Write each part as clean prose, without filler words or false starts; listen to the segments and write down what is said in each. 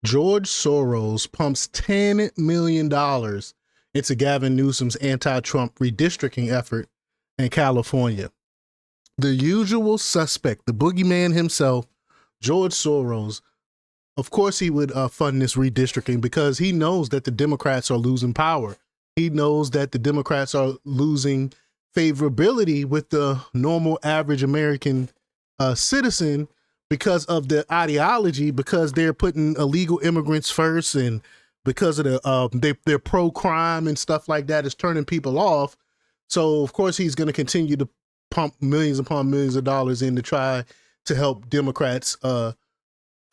George Soros pumps $10 million into Gavin Newsom's anti-Trump redistricting effort in California. The usual suspect, the boogeyman himself, George Soros, of course he would fund this redistricting because he knows that the Democrats are losing power. He knows that the Democrats are losing favorability with the normal average American citizen because of the ideology, because they're putting illegal immigrants first, and because of they're pro-crime and stuff like that is turning people off. So of course he's going to continue to pump millions upon millions of dollars in to try to help Democrats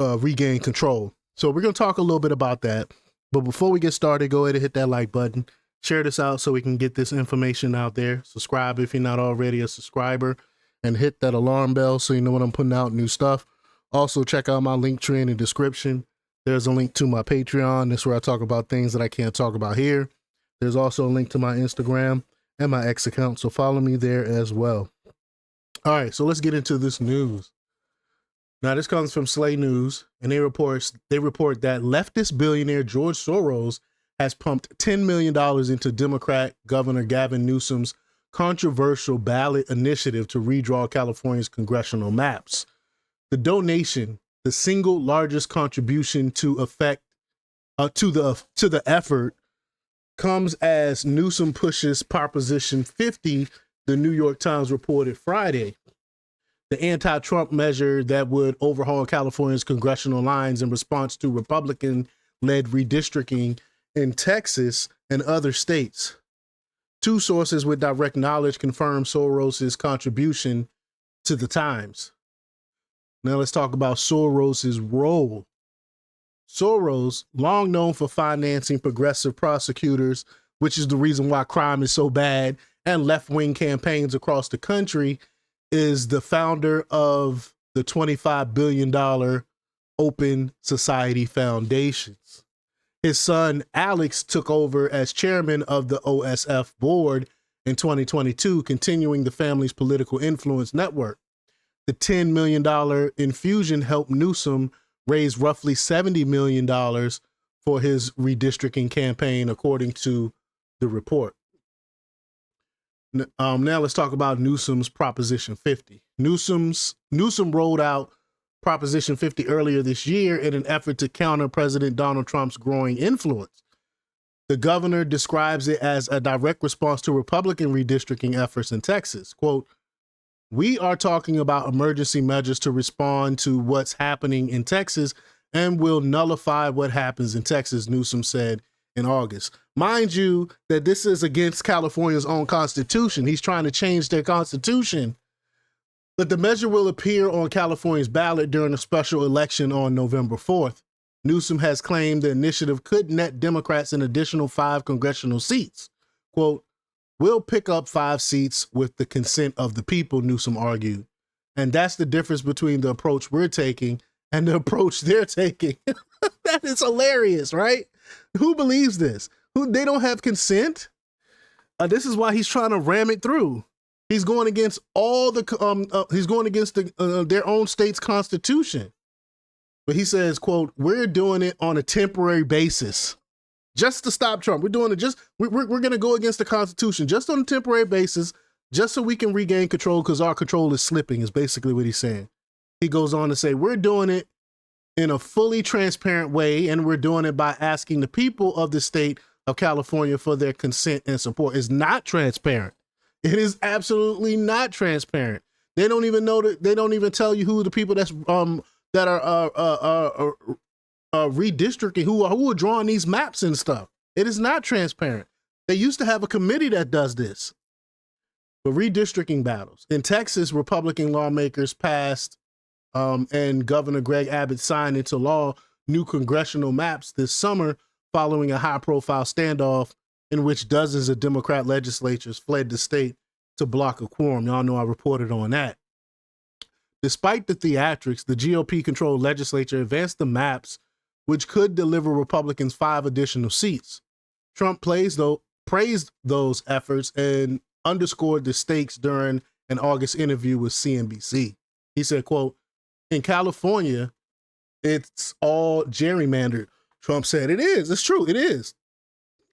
regain control. So we're going to talk a little bit about that. But before we get started, go ahead and hit that like button. Share this out so we can get this information out there. Subscribe if you're not already a subscriber, and hit that alarm bell so you know when I'm putting out new stuff. Also, check out my link tree in the description. There's a link to my Patreon. That's where I talk about things that I can't talk about here. There's also a link to my Instagram and my X account, so follow me there as well. All right, so let's get into this news. Now, this comes from Slay News, and they report that leftist billionaire George Soros has pumped $10 million into Democrat Governor Gavin Newsom's controversial ballot initiative to redraw California's congressional maps. The donation, the single largest contribution to the effort, comes as Newsom pushes Proposition 50, the New York Times reported Friday. The anti-Trump measure that would overhaul California's congressional lines in response to Republican-led redistricting in Texas and other states. Two sources with direct knowledge confirm Soros's contribution to the Times. Now let's talk about Soros's role. Soros, long known for financing progressive prosecutors, which is the reason why crime is so bad, and left-wing campaigns across the country, is the founder of the $25 billion Open Society Foundations. His son, Alex, took over as chairman of the OSF board in 2022, continuing the family's political influence network. The $10 million infusion helped Newsom raise roughly $70 million for his redistricting campaign, according to the report. Now let's talk about Newsom's Proposition 50. Newsom rolled out Proposition 50 earlier this year in an effort to counter President Donald Trump's growing influence. The governor describes it as a direct response to Republican redistricting efforts in Texas. Quote, "We are talking about emergency measures to respond to what's happening in Texas and will nullify what happens in Texas," Newsom said in August. Mind you, that this is against California's own constitution. He's trying to change their constitution. But the measure will appear on California's ballot during a special election on November 4th. Newsom has claimed the initiative could net Democrats an additional 5 congressional seats. Quote, "We'll pick up 5 seats with the consent of the people," Newsom argued. And that's the difference between the approach we're taking and the approach they're taking. That is hilarious, right? Who believes this? They don't have consent? This is why he's trying to ram it through. He's going against all the, he's going against their own state's constitution. But he says, quote, "We're doing it on a temporary basis just to stop Trump. We're doing it we're going to go against the Constitution just on a temporary basis, just so we can regain control because our control is slipping," is basically what he's saying. He goes on to say, "We're doing it in a fully transparent way, and we're doing it by asking the people of the state of California for their consent and support." It's not transparent. It is absolutely not transparent. They don't even know that. They don't even tell you who the people that are redistricting, who are drawing these maps and stuff. It is not transparent. They used to have a committee that does this. But redistricting battles in Texas, Republican lawmakers passed and Governor Greg Abbott signed into law new congressional maps this summer, following a high-profile standoff in which dozens of Democrat legislators fled the state to block a quorum. Y'all know I reported on that. Despite the theatrics, the GOP-controlled legislature advanced the maps, which could deliver Republicans 5 additional seats. Trump praised those efforts and underscored the stakes during an August interview with CNBC. He said, quote, "In California, It's all gerrymandered. Trump said it is. It's true. It is.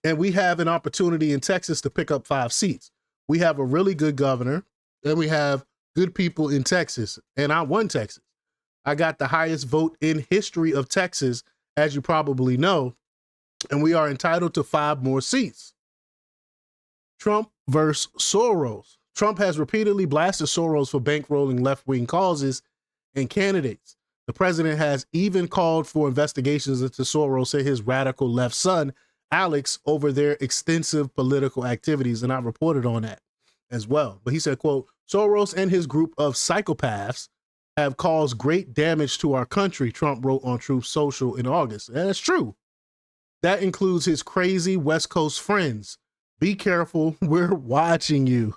And we have an opportunity in Texas to pick up 5 seats. We have a really good governor, and we have good people in Texas. And I won Texas. I got the highest vote in history of Texas, as you probably know. And we are entitled to 5 more seats. Trump versus Soros. Trump has repeatedly blasted Soros for bankrolling left-wing causes and candidates. The president has even called for investigations into Soros and his radical left son, Alex, over their extensive political activities. And I reported on that as well. But he said, quote, Soros and his group of psychopaths have caused great damage to our country, Trump wrote on Truth Social in August. And that's true. That includes his crazy West Coast friends. Be careful. We're watching you.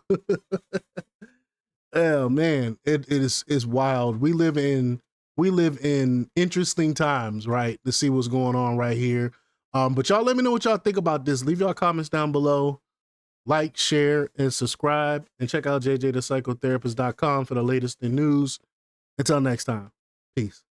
Oh man, it is wild. We live in interesting times, right? To see what's going on right here. But y'all let me know what y'all think about this. Leave y'all comments down below. Like, share, and subscribe. And check out jjthepsychotherapist.com for the latest in news. Until next time. Peace.